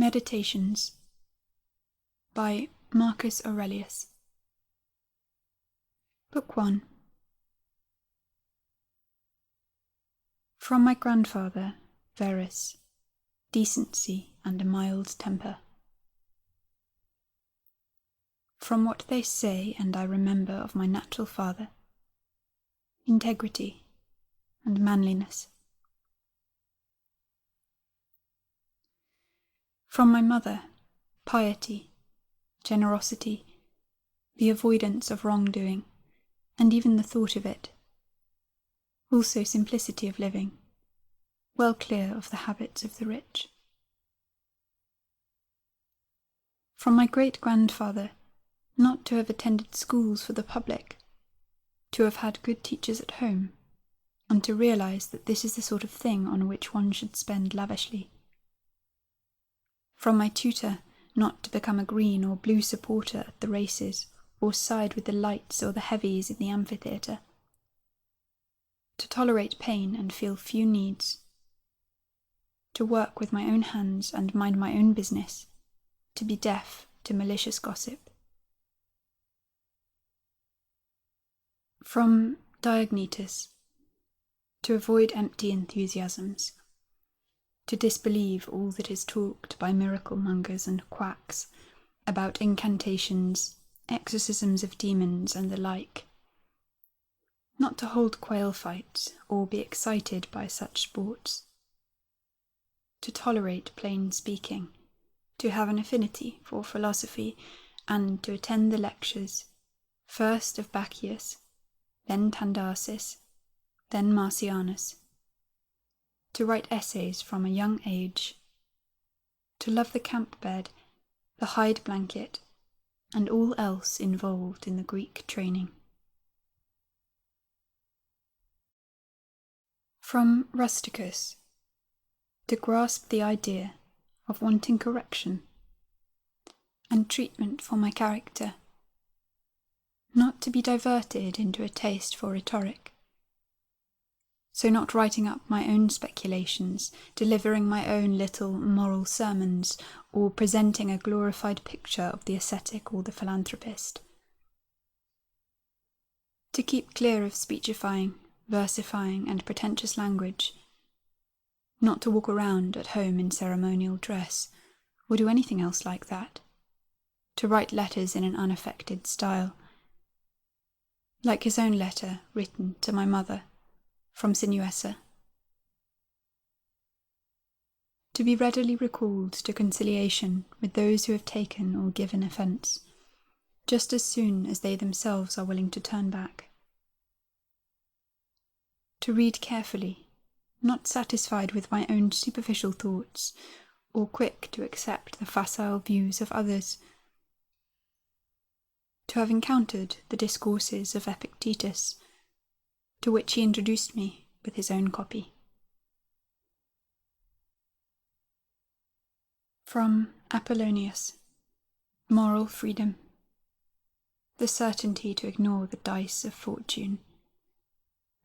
Meditations by Marcus Aurelius. Book 1. From my grandfather, Verus, decency and a mild temper. From what they say and I remember of my natural father, integrity and manliness. From my mother, piety, generosity, the avoidance of wrongdoing, and even the thought of it. Also simplicity of living, well clear of the habits of the rich. From my great-grandfather, not to have attended schools for the public, to have had good teachers at home, and to realize that this is the sort of thing on which one should spend lavishly. From my tutor, not to become a green or blue supporter at the races, or side with the lights or the heavies in the amphitheatre. To tolerate pain and feel few needs. To work with my own hands and mind my own business. To be deaf to malicious gossip. From Diognetus, to avoid empty enthusiasms. To disbelieve all that is talked by miracle-mongers and quacks about incantations, exorcisms of demons and the like. Not to hold quail fights or be excited by such sports. To tolerate plain speaking, to have an affinity for philosophy, and to attend the lectures, first of Bacchius, then Tandarsis, then Marcianus. To write essays from a young age, to love the camp bed, the hide blanket, and all else involved in the Greek training. From Rusticus, to grasp the idea of wanting correction and treatment for my character, not to be diverted into a taste for rhetoric. So not writing up my own speculations, delivering my own little moral sermons, or presenting a glorified picture of the ascetic or the philanthropist. To keep clear of speechifying, versifying, and pretentious language. Not to walk around at home in ceremonial dress, or do anything else like that. To write letters in an unaffected style. Like his own letter written to my mother. From Sinuessa. To be readily recalled to conciliation with those who have taken or given offence, just as soon as they themselves are willing to turn back. To read carefully, not satisfied with my own superficial thoughts, or quick to accept the facile views of others. To have encountered the discourses of Epictetus, to which he introduced me with his own copy. From Apollonius, moral freedom, the certainty to ignore the dice of fortune,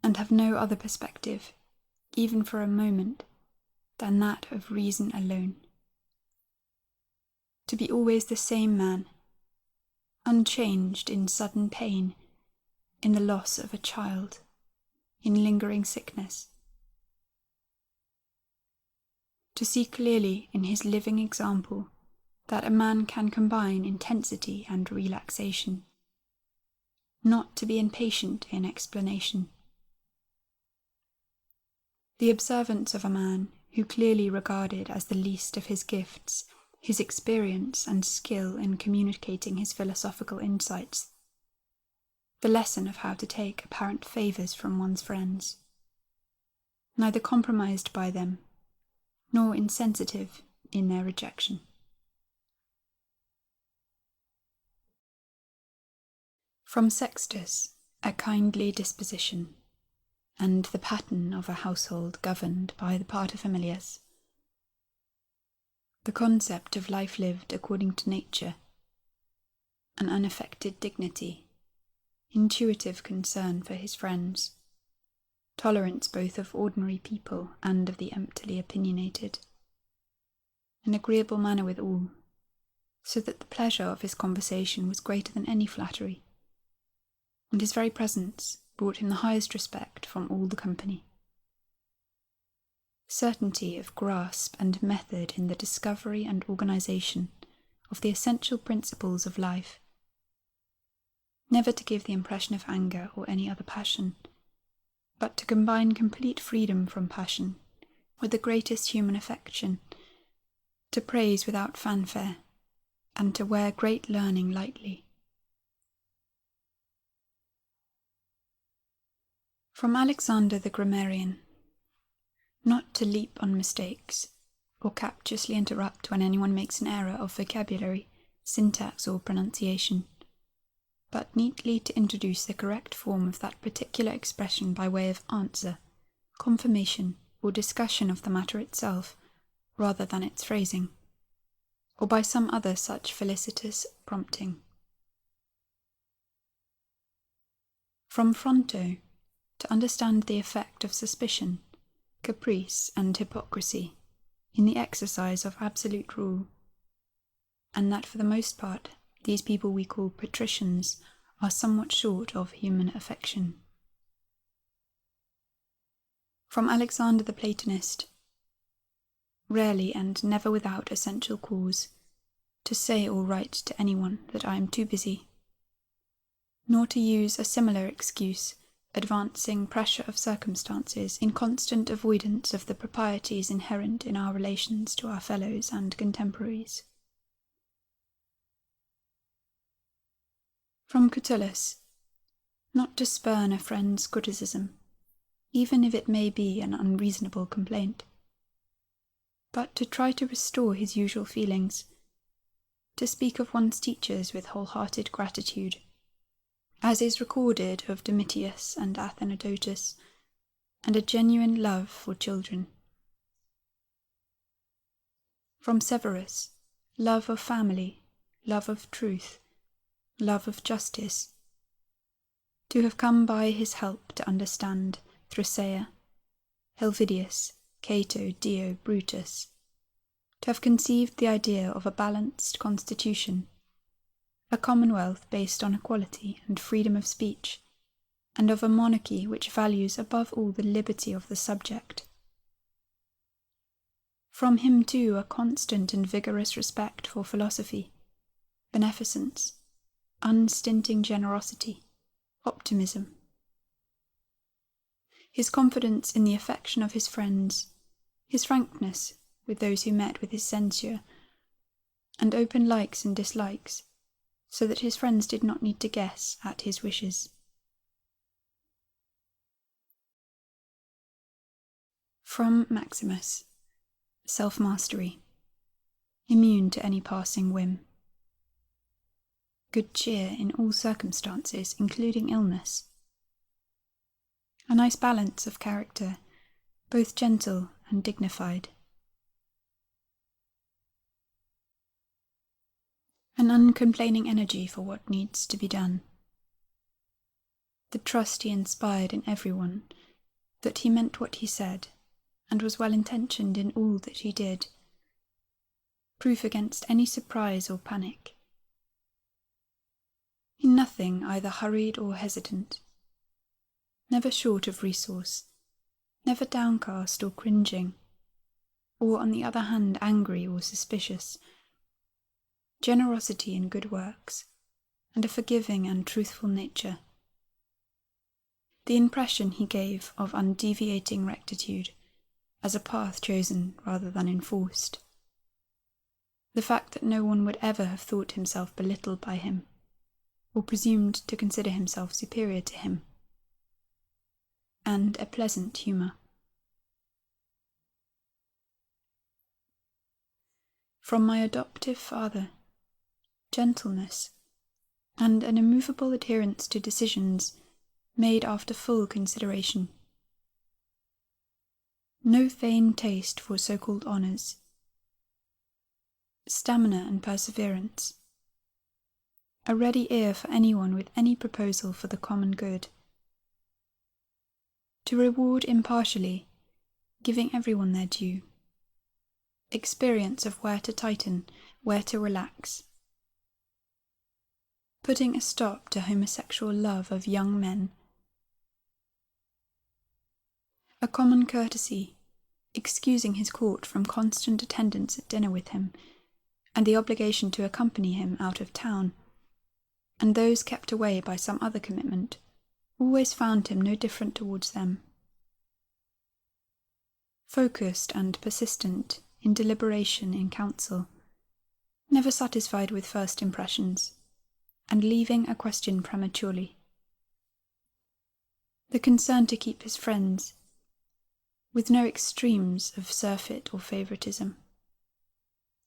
and have no other perspective, even for a moment, than that of reason alone. To be always the same man, unchanged in sudden pain, in the loss of a child, in lingering sickness. To see clearly in his living example that a man can combine intensity and relaxation, not to be impatient in explanation. The observance of a man who clearly regarded as the least of his gifts his experience and skill in communicating his philosophical insights, the lesson of how to take apparent favours from one's friends, neither compromised by them, nor insensitive in their rejection. From Sextus, a kindly disposition, and the pattern of a household governed by the paterfamilias. The concept of life lived according to nature, an unaffected dignity, intuitive concern for his friends, tolerance both of ordinary people and of the emptily opinionated, an agreeable manner with all, so that the pleasure of his conversation was greater than any flattery, and his very presence brought him the highest respect from all the company. Certainty of grasp and method in the discovery and organization of the essential principles of life, never to give the impression of anger or any other passion, but to combine complete freedom from passion with the greatest human affection, to praise without fanfare, and to wear great learning lightly. From Alexander the Grammarian. Not to leap on mistakes, or captiously interrupt when anyone makes an error of vocabulary, syntax, or pronunciation, but neatly to introduce the correct form of that particular expression by way of answer, confirmation, or discussion of the matter itself, rather than its phrasing, or by some other such felicitous prompting. From Fronto, to understand the effect of suspicion, caprice, and hypocrisy in the exercise of absolute rule, and that for the most part these people we call patricians are somewhat short of human affection. From Alexander the Platonist. Rarely and never without essential cause, to say or write to anyone that I am too busy, nor to use a similar excuse, advancing pressure of circumstances in constant avoidance of the proprieties inherent in our relations to our fellows and contemporaries. From Catullus. Not to spurn a friend's criticism, even if it may be an unreasonable complaint, but to try to restore his usual feelings, to speak of one's teachers with wholehearted gratitude, as is recorded of Domitius and Athenodotus, and a genuine love for children. From Severus. Love of family, love of truth, love of justice. To have come by his help to understand Thrasea, Helvidius, Cato, Dio, Brutus, to have conceived the idea of a balanced constitution, a commonwealth based on equality and freedom of speech, and of a monarchy which values above all the liberty of the subject. From him too a constant and vigorous respect for philosophy, beneficence, unstinting generosity, optimism. His confidence in the affection of his friends, his frankness with those who met with his censure, and open likes and dislikes, so that his friends did not need to guess at his wishes. From Maximus. Self-mastery, immune to any passing whim. Good cheer in all circumstances, including illness. A nice balance of character, both gentle and dignified. An uncomplaining energy for what needs to be done. The trust he inspired in everyone, that he meant what he said, and was well-intentioned in all that he did. Proof against any surprise or panic. In nothing either hurried or hesitant. Never short of resource, never downcast or cringing, or on the other hand angry or suspicious. Generosity in good works, and a forgiving and truthful nature. The impression he gave of undeviating rectitude, as a path chosen rather than enforced. The fact that no one would ever have thought himself belittled by him, or presumed to consider himself superior to him. And a pleasant humour. From my adoptive father. Gentleness, and an immovable adherence to decisions made after full consideration. No vain taste for so-called honours. Stamina and perseverance. A ready ear for anyone with any proposal for the common good. To reward impartially, giving everyone their due. experience of where to tighten, where to relax, putting a stop to homosexual love of young men, a common courtesy, excusing his court from constant attendance at dinner with him, and the obligation to accompany him out of town, and those kept away by some other commitment, always found him no different towards them. Focused and persistent in deliberation in council, never satisfied with first impressions, and leaving a question prematurely. The concern to keep his friends, with no extremes of surfeit or favouritism,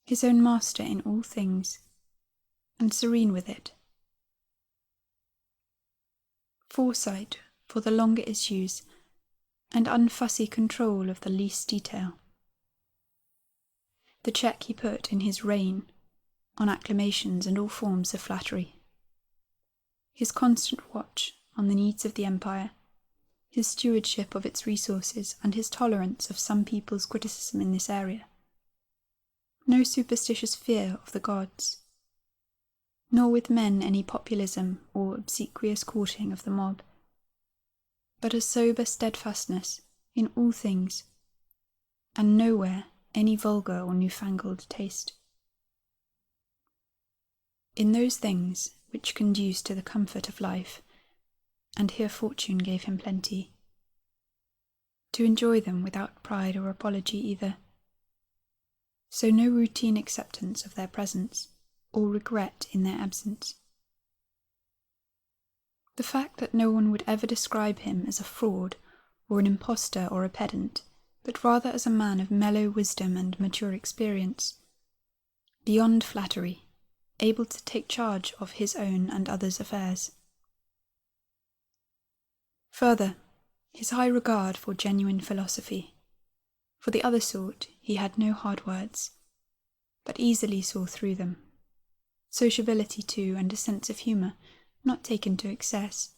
his own master in all things, and serene with it. Foresight for the longer issues, and unfussy control of the least detail. The check he put in his reign on acclamations and all forms of flattery. His constant watch on the needs of the empire, his stewardship of its resources, and his tolerance of some people's criticism in this area. No superstitious fear of the gods, nor with men any populism or obsequious courting of the mob, but a sober steadfastness in all things, and nowhere any vulgar or newfangled taste. In those things which conduce to the comfort of life, and here fortune gave him plenty, to enjoy them without pride or apology either, so no routine acceptance of their presence, or regret in their absence. The fact that no one would ever describe him as a fraud, or an impostor or a pedant, but rather as a man of mellow wisdom and mature experience, beyond flattery, able to take charge of his own and others' affairs. Further, his high regard for genuine philosophy. For the other sort he had no hard words, but easily saw through them. Sociability too, and a sense of humour, not taken to excess.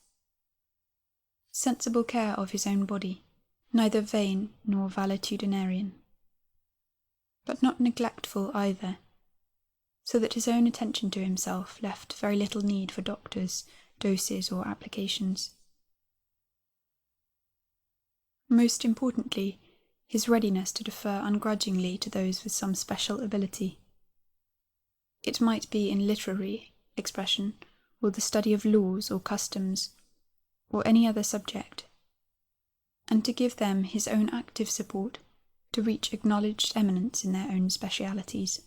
Sensible care of his own body, neither vain nor valetudinarian, but not neglectful either, so that his own attention to himself left very little need for doctors, doses, or applications. Most importantly, his readiness to defer ungrudgingly to those with some special ability. It might be in literary expression, or the study of laws or customs, or any other subject, and to give them his own active support to reach acknowledged eminence in their own specialities.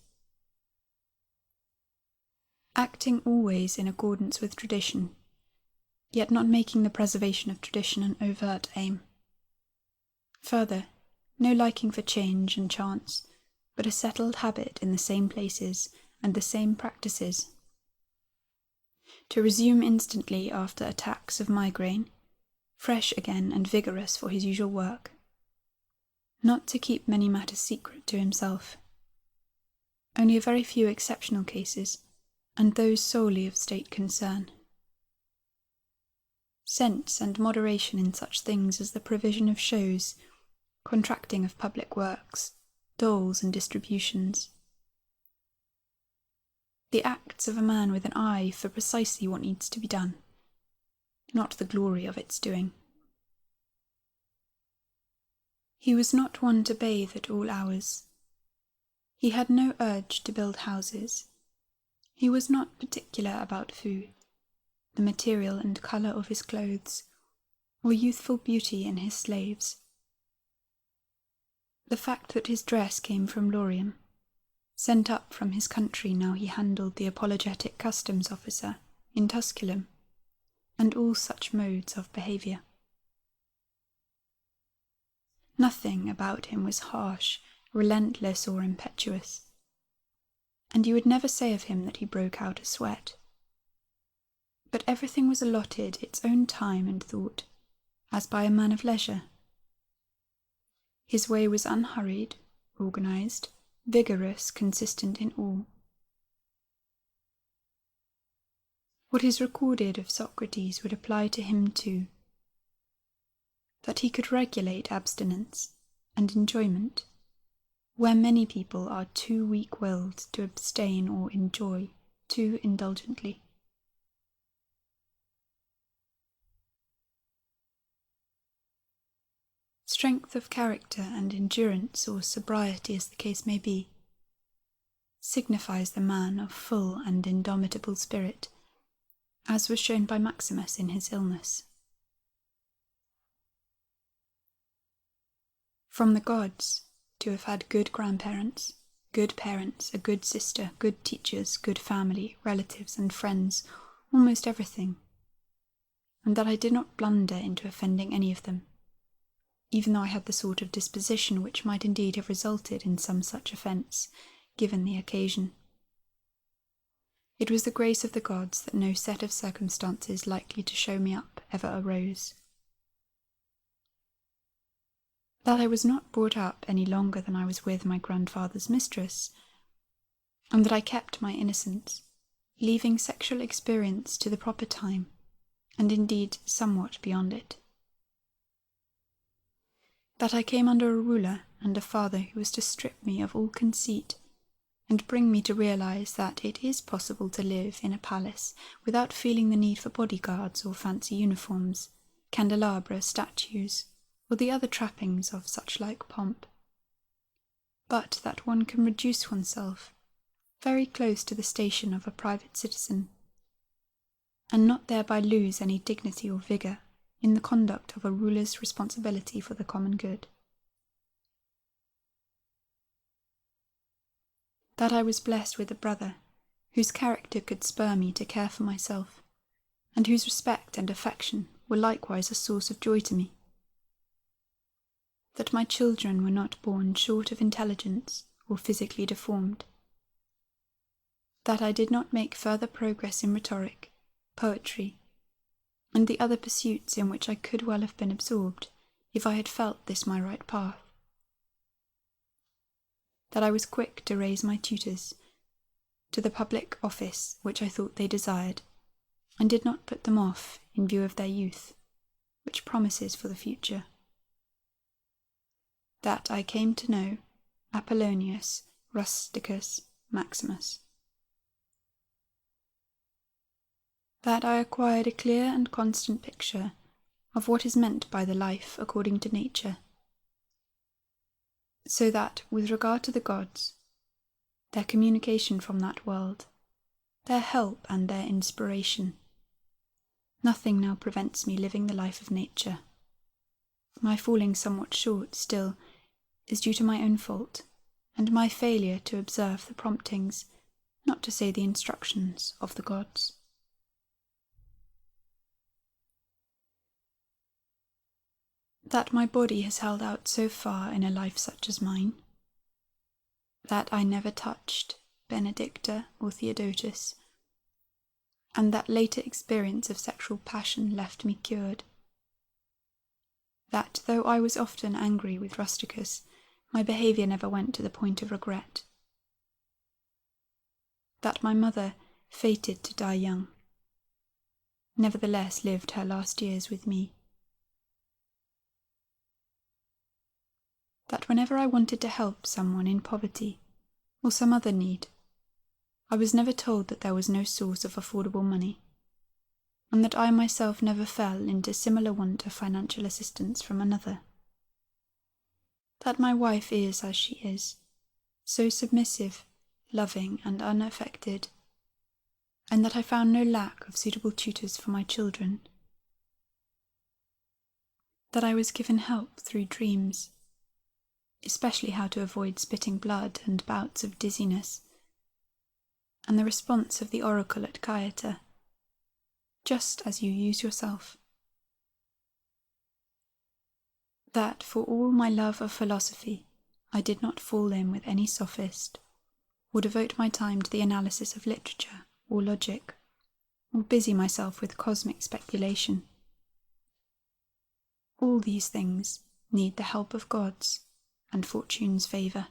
Acting always in accordance with tradition, yet not making the preservation of tradition an overt aim. Further, no liking for change and chance, but a settled habit in the same places and the same practices. To resume instantly after attacks of migraine, fresh again and vigorous for his usual work. Not to keep many matters secret to himself. Only a very few exceptional cases, and those solely of state concern. Sense and moderation in such things as the provision of shows, contracting of public works, doles and distributions. The acts of a man with an eye for precisely what needs to be done, not the glory of its doing. He was not one to bathe at all hours. He had no urge to build houses. He was not particular about food, the material and colour of his clothes, or youthful beauty in his slaves. The fact that his dress came from Lorium, sent up from his country now he handled the apologetic customs officer in Tusculum, and all such modes of behaviour. Nothing about him was harsh, relentless, or impetuous, and you would never say of him that he broke out a sweat. But everything was allotted its own time and thought, as by a man of leisure. His way was unhurried, organised, vigorous, consistent in all. What is recorded of Socrates would apply to him too, that he could regulate abstinence and enjoyment, where many people are too weak-willed to abstain or enjoy too indulgently. Strength of character and endurance, or sobriety as the case may be, signifies the man of full and indomitable spirit, as was shown by Maximus in his illness. From the gods, to have had good grandparents, good parents, a good sister, good teachers, good family, relatives and friends, almost everything, and that I did not blunder into offending any of them, even though I had the sort of disposition which might indeed have resulted in some such offence, given the occasion. It was the grace of the gods that no set of circumstances likely to show me up ever arose. That I was not brought up any longer than I was with my grandfather's mistress, and that I kept my innocence, leaving sexual experience to the proper time, and indeed somewhat beyond it. That I came under a ruler and a father who was to strip me of all conceit, and bring me to realize that it is possible to live in a palace without feeling the need for bodyguards or fancy uniforms, candelabra, statues, or the other trappings of such like pomp, but that one can reduce oneself very close to the station of a private citizen, and not thereby lose any dignity or vigour in the conduct of a ruler's responsibility for the common good. That I was blessed with a brother whose character could spur me to care for myself, and whose respect and affection were likewise a source of joy to me. That my children were not born short of intelligence or physically deformed. That I did not make further progress in rhetoric, poetry, and the other pursuits in which I could well have been absorbed if I had felt this my right path. That I was quick to raise my tutors to the public office which I thought they desired, and did not put them off in view of their youth, which promises for the future. That I came to know Apollonius, Rusticus, Maximus. That I acquired a clear and constant picture of what is meant by the life according to nature, so that, with regard to the gods, their communication from that world, their help and their inspiration, nothing now prevents me living the life of nature. My falling somewhat short still is due to my own fault, and my failure to observe the promptings, not to say the instructions, of the gods. That my body has held out so far in a life such as mine, that I never touched Benedicta or Theodotus, and that later experience of sexual passion left me cured. That, though I was often angry with Rusticus, my behaviour never went to the point of regret. That my mother, fated to die young, nevertheless lived her last years with me. That whenever I wanted to help someone in poverty, or some other need, I was never told that there was no source of affordable money, and that I myself never fell into similar want of financial assistance from another. That my wife is as she is, so submissive, loving, and unaffected, and that I found no lack of suitable tutors for my children. That I was given help through dreams, especially how to avoid spitting blood and bouts of dizziness, and the response of the oracle at Gaeta, just as you use yourself. That for all my love of philosophy, I did not fall in with any sophist, or devote my time to the analysis of literature or logic, or busy myself with cosmic speculation. All these things need the help of gods and fortune's favour.